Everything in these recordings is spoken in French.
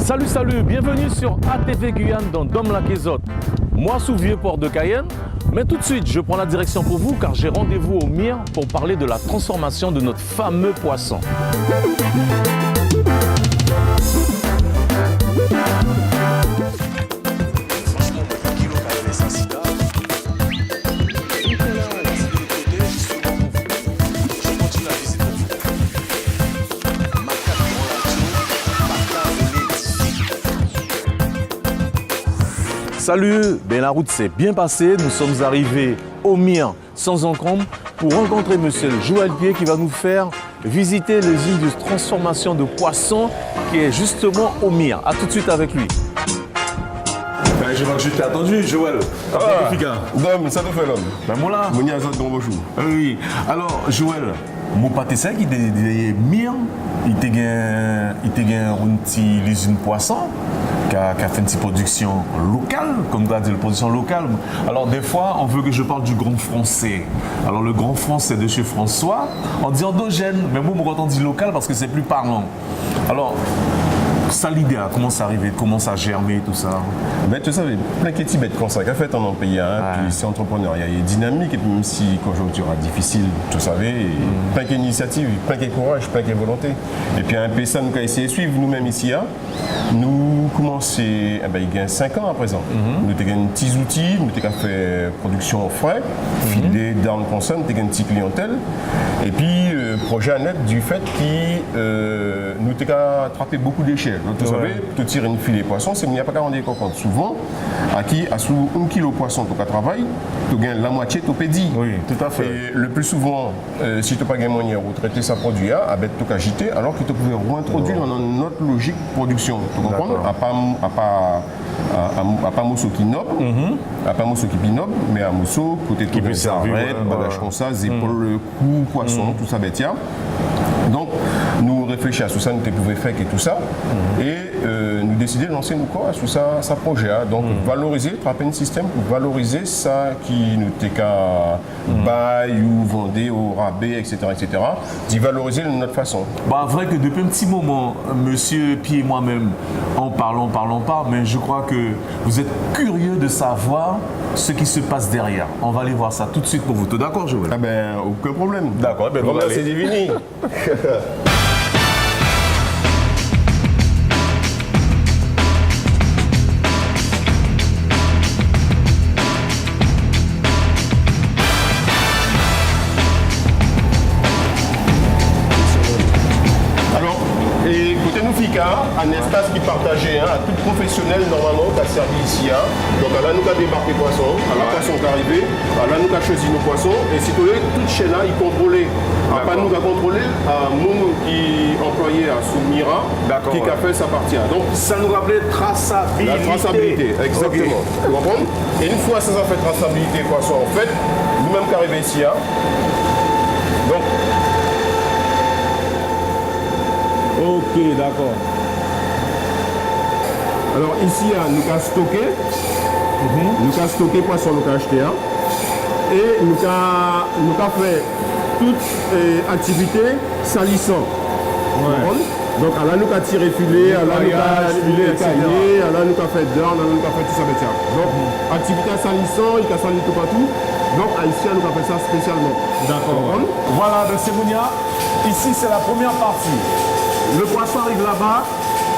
Salut, bienvenue sur ATV Guyane dans Dom Lac et Autres. Moi, sous Vieux-Port de Cayenne, mais tout de suite, je prends la direction pour vous car j'ai rendez-vous au Mire pour parler de la transformation de notre fameux poisson. Salut, la route s'est bien passée. Nous sommes arrivés au Mire sans encombre pour rencontrer monsieur Joël Pied qui va nous faire visiter l'usine de transformation de poissons qui est justement au Mire. A tout de suite avec lui. Je vois que je t'ai attendu, Joël. Dom, ça te fait l'homme. Ben moi là. Mon niaise dans vos choux. Oui. Alors, Joël, mon pâté sec, il est Mire. Il te gagne une petite usine poisson. Qui a fait une petite production locale, comme tu as dit, la production locale. Alors des fois, on veut que je parle du grand français. Alors le grand français de chez François, on dit endogène, mais moi, quand on dit local, parce que c'est plus parlant. Alors, ça l'idée, comment ça arrive, comment ça a germé, tout ça. Ben, tu sais, plein de bêtes comme ça, qu'a fait en pays, puis c'est entrepreneuriat, il y a dynamique, et puis même si conjoncture est difficile, tu savais, plein d'initiatives, plein de courage, plein de volonté. Et puis un peu ça, nous avons essayé de suivre nous-mêmes ici, nous commençons, il y a 5 ans à présent. Nous avons des petits outils, nous avons fait production au frais, filet d'armes consonnes, nous avons une petite clientèle. Et puis, projet net du fait que nous avons attrapé beaucoup de déchets. Donc, vous savez, tu tires une filet poisson, c'est qu'il n'y a pas qu'à rendre compte. Souvent, à sous 1 kg de poisson, tu travailles, tu gagnes la moitié, tu pédis. Oui, tout à fait. Et le plus souvent, si tu n'as pas gagné moyen ou traiter sa produit, tu as agité, alors que tu pouvais réintroduire dans notre logique de production. Tu comprends? À pas mousseau qui noble, à pas mousseau qui pinoble, mais à mousseau, côté de peut servir, bagage comme ça, épaules, cou, poisson, tout ça, bêtia. Donc, nous réfléchissons à tout ça, nous pouvons faire et tout ça, et nous décidons de lancer nos corps sur ça projet. Donc, valoriser, trapper un système pour valoriser ça qui nous bail ou vendait au rabais, etc., d'y valoriser de notre façon. Bah, vrai que depuis un petit moment, monsieur Pied et moi-même, on parle, mais je crois que vous êtes curieux de savoir ce qui se passe derrière. On va aller voir ça tout de suite pour vous. D'accord, Joël? Ah ben, aucun problème. D'accord, ben, c'est divini. Un espace qui est partagé à tout professionnel normalement qui a servi ici. Donc là nous avons débarqué poisson, là poisson qui est arrivé, là nous avons choisi nos poissons et si vous voulez, toute chaîne là, il contrôlait. Après nous avons contrôlé mon qui est employé à Soumira, qui a fait sa partie. Donc ça nous rappelait traçabilité. La traçabilité, exactement. Okay. Vous comprenez? Et une fois ça fait traçabilité poisson, en fait, nous-mêmes qui arrivons ici. Donc ok, d'accord. Alors ici, nous avons stocké, poisson, nous avons acheté, et nous avons fait toute activité salissant. Donc là, nous avons tiré filet, là, nous avons filet caillé, là, nous avons fait d'or, là, nous avons fait tout ça. Donc, activité salissant, il y a sali tout partout. Donc, ici, nous avons fait ça spécialement. D'accord. Voilà, de Sebounia, ici, c'est la première partie. Le poisson arrive là-bas.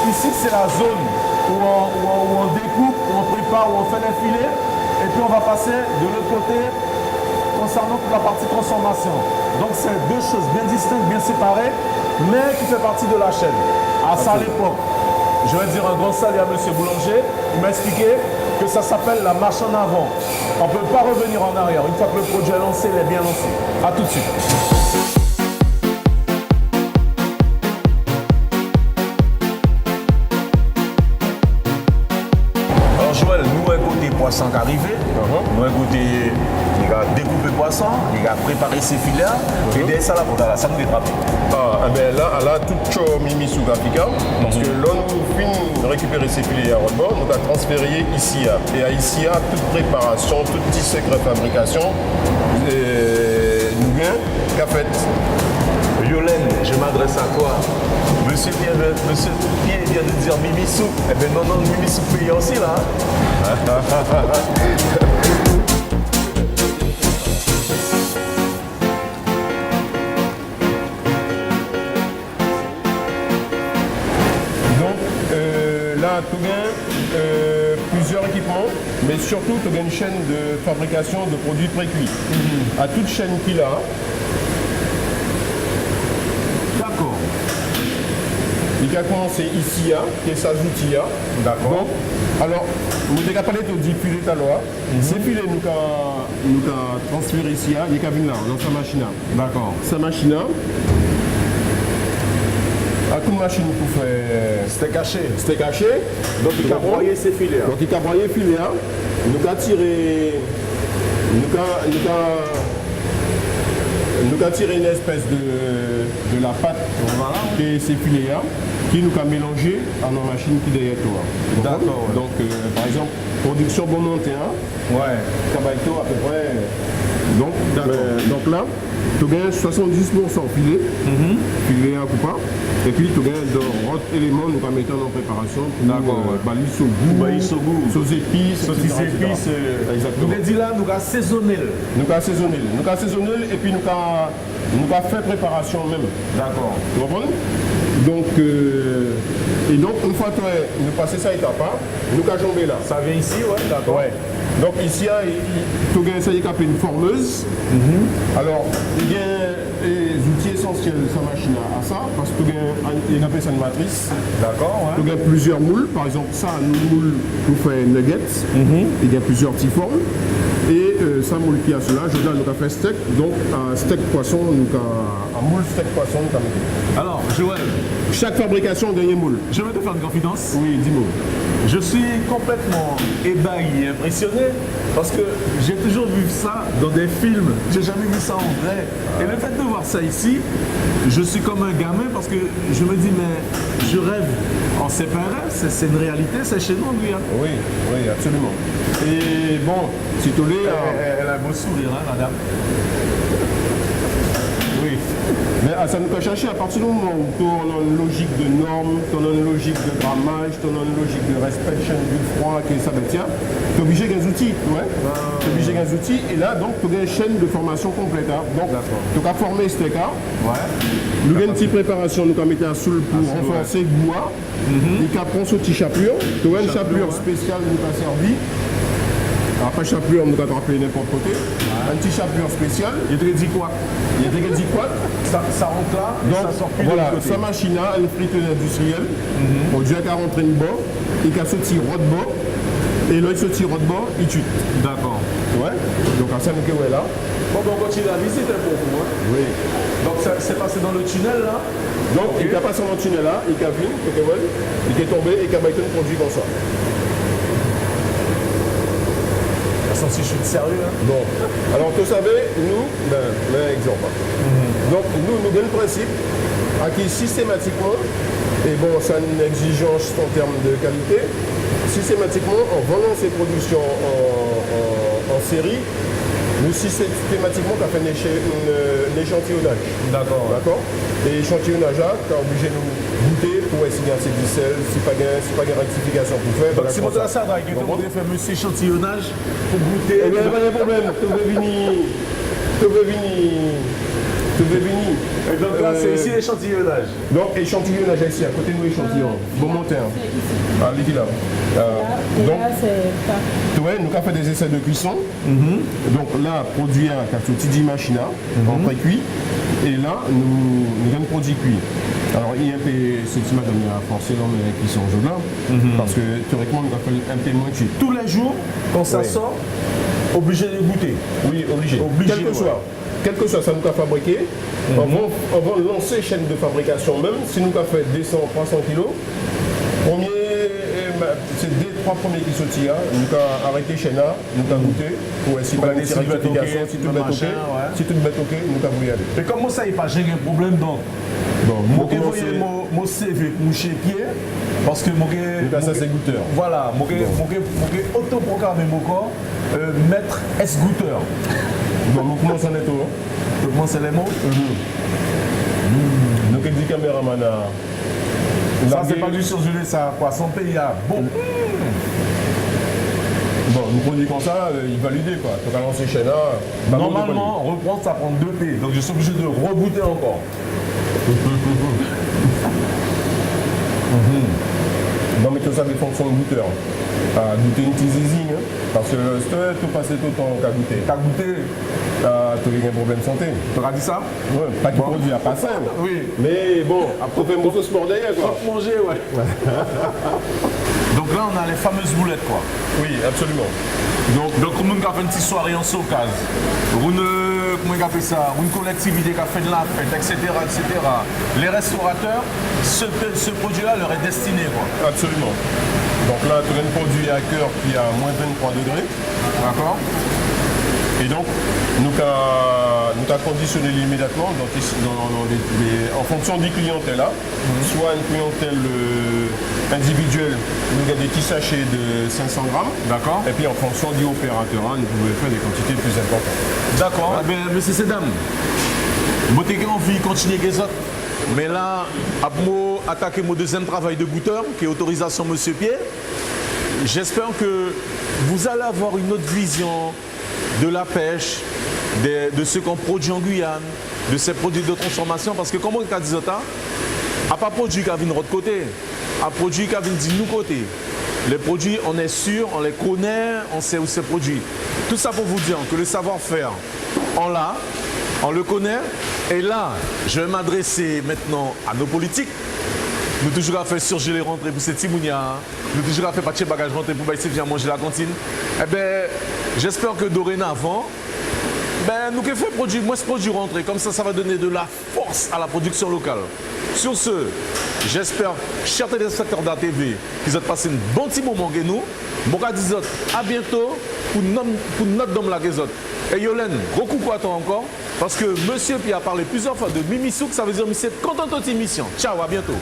Ici, c'est la zone où on découpe, où on prépare, où on fait les filets. Et puis, on va passer de l'autre côté concernant toute la partie transformation. Donc, c'est deux choses bien distinctes, bien séparées, mais qui fait partie de la chaîne. À ça, à l'époque, je vais dire un grand salut à M. Boulanger. Il m'a expliqué que ça s'appelle la marche en avant. On ne peut pas revenir en arrière. Une fois que le produit est lancé, il est bien lancé. A tout de suite. Poisson qui arrivé, nous avons goûté, il a découpé poisson, il a préparé ses filets, et derrière ça, ça nous détrape. Là, tout chose mimi sous Africa, parce que là, nous finissons de récupérer ces filets à rebord, nous avons transféré ici. Et ici, toute préparation, tout petit secret de fabrication, nous vient qu'a fait. Yolène, je m'adresse à toi. Monsieur Pierre vient de dire Mimissou. Eh bien non, Mimissou paye aussi là. Là, tu as plusieurs équipements, mais surtout tu as une chaîne de fabrication de produits précuits. À toute chaîne qu'il a. D'accord. Il a commencé ici, qui est sa outils. D'accord. Alors, nous avons parlé de 10 filets tout à l'heure. Ces filets, nous avons transféré ici, il y a là, dans sa machine. D'accord. Sa machine. À toute machine pour faire. C'était caché. C'était caché. Donc il a broyé ses filets. Donc il a broyé les filets. Nous avons tiré. Nous avons tiré une espèce de la pâte qui est ces filets qui nous a mélangé à nos machines qui derrière toi. D'accord. Ouais. Donc par exemple, production bon monté, ouais. Cabalto à peu près. Donc là, tu gagnes 70% filet, filet à coupa. Et puis tu gagnes d'autres éléments nous va mettre en préparation pour baliser au goût, sauce épices, exactement. Nous dit là, nous avons assaisonné. Nous avons assaisonné et puis nous avons fait préparation même. D'accord. Tu comprends? Donc, et donc une fois que nous passons ça étape, nous avons jambé là. Ça vient ici, ouais, d'accord. Ouais. Donc ici, tu as essayé de une formeuse. Alors, il y a des outils essentiels de sa machine à ça, parce que tu as une matrice. D'accord, ouais. Tu as plusieurs moules. Par exemple, ça, nous moule pour faire nuggets. Il y a plusieurs petits formes. Et ça moule qui a cela, je donne nous fait steak. Donc, un steak poisson, un moule steak poisson, nous mis. Alors, Joël, chaque fabrication gagne un moule. Je vais te faire une confidence. Oui, dis-moi. Je suis complètement ébahi, impressionné, parce que j'ai toujours vu ça dans des films. J'ai jamais vu ça en vrai. Et le fait de voir ça ici, je suis comme un gamin parce que je me dis, mais je rêve. On sait pas un rêve, c'est une réalité, c'est chez nous en Guyane. Oui, oui, absolument. Et bon, si tu l'es... Elle a un beau sourire, hein, madame. Oui. Mais ça nous peut chercher à partir du moment où tu as une logique de normes, tu as une logique de grammage, tu as une logique de respect de chaîne du froid, qui ça tu es obligé d'un outil. Ouais. Tu es obligé d'un outil et là, donc, tu as une chaîne de formation complète. Donc, tu as formé ce cas. Ouais. Nous avons une petite préparation, nous avons mis un soul pour renforcer le bois. Et qu'après, on petit chapelure. Tu as une chapelure spéciale qui nous a servi. Après chapelure, on nous a rappelé n'importe côté. Un petit chapelure spécial. Il te dit quoi? Il te dit quoi? Ça rentre là, et donc, ça sort plus voilà, de côté. sa machine a une friteuse industrielle. On dit qu'à rentrer une bas, il a sorti rod bas, et là il sorti rod bas, il tue. D'accord. Ouais. Donc à ça nous est là. Bon, on continue la visite pour vous. Hein. Oui. Donc ça s'est passé dans le tunnel là. Donc il a passé dans le tunnel là, il a vu, il est tombé et il a battu un produit comme ça. Si je suis sérieux. Hein. Bon, alors vous savez, nous, exemple. Donc nous avons le principe à qui systématiquement, et bon, ça a une exigence en termes de qualité, systématiquement, en vendant ces productions en série, nous systématiquement, tu as fait un échantillonnage. D'accord. D'accord. Et l'échantillonnage, tu as obligé de nous goûter pour essayer c'est du sel, si pas de rectification pour faire. Donc si vous avez ça, vous voulez faire un échantillonnage pour goûter. Eh bien, pas de problème. Tu veux venir. Et donc là, c'est ici l'échantillonnage. Donc, échantillonnage ici, à côté de nous, échantillon. Bon monter. Ah, l'équipe là. Donc, tu vois, nous avons fait des essais de cuisson. Donc là, produit un petit machine en pré-cuit. Et là, nous avons produit cuit. Alors, il y a un peu, c'est ce matin, on a forcé l'homme qui sont jaunes là. Parce que théoriquement, nous avons fait un peu moins cuit. Tous les jours, quand ça sort, obligé de goûter. Oui, obligé. Quel que soit ça nous a fabriqué, on va lancer chaîne de fabrication même, si nous avons fait 200, 300 kilos, c'est les 3 premiers qui sortent, nous avons arrêté chaîne là, nous avons goûté, pour essayer de faire une rectification, si tout est OK, nous avons voulu aller. Et comment ça, il n'y a pas un problème donc? Bon, je vais envoyer mon CV pour moucher pied, parce que ça c'est goûteur. Voilà, je vais autoprogrammer mon corps, maître S-goûteur. Donc, nous commençons à nettoyer. Tu commences les mots? Donc, il dit caméraman Ça, c'est pas du surgelé, ça. Poisson pays, bon. Bon, nous produit comme ça, il valide quoi. Tu vas lancer chez là. Normalement, reprendre, ça prend 2 P. Donc, je suis obligé de rebooter encore. Non, mais tout ça, des fonctions de goûteur. À goûter une petite zizine, hein, parce que si tu passes tout le temps à goûter, tu as un problème de santé. Tu auras dit ça? Ouais, pas qu'il produit à pas ça. Oui. Mais bon, après, fait un morceau de sport derrière quoi. Faut manger, ouais. Donc là, on a les fameuses boulettes, quoi. Oui, absolument. Donc comme nous avons fait une petite soirée en socage, comment on appelle ça, une collectivité qui a fait de la fête, etc., etc. Les restaurateurs, ce produit-là leur est destiné, quoi. Absolument. Donc là, tu as un produit à cœur qui est à moins 23 degrés. D'accord. Et donc, nous avons conditionné immédiatement en fonction des clientèles là, soit une clientèle individuelle, nous avons des petits sachets de 500 grammes. D'accord. Et puis en fonction du opérateur, nous pouvons faire des quantités plus importantes. D'accord. Ah, mais c'est dames. Moi, j'ai envie de continuer avec les autres. Mais là, moi attaquer mon deuxième travail de goûteur, qui est autorisation Monsieur Pierre. J'espère que vous allez avoir une autre vision de la pêche, de ce qu'on produit en Guyane, de ces produits de transformation. Parce que comme on dit, à pas produit qui vient de l'autre côté, à produit qui vient de nous côté. Les produits, on est sûr, on les connaît, on sait où c'est produit. Tout ça pour vous dire que le savoir-faire, on l'a, on le connaît. Et là, je vais m'adresser maintenant à nos politiques. Nous toujours à faire surgeler les rentrées pour ces timounia. Nous toujours à faire pas de bagages rentrées pour essayer de venir manger la cantine. Eh bien, j'espère que dorénavant, nous que fait produire, moins ce produit rentré. Comme ça va donner de la force à la production locale. Sur ce, j'espère, chers téléspectateurs d'ATV, qu'ils ont passé un bon petit moment avec nous. Moi, je dis à bientôt pour notre dôme là que autres. Et Yolène, gros coucou à toi encore. Parce que Monsieur Pierre a parlé plusieurs fois de Mimi Souk, ça veut dire que c'est content de mission. Ciao, à bientôt.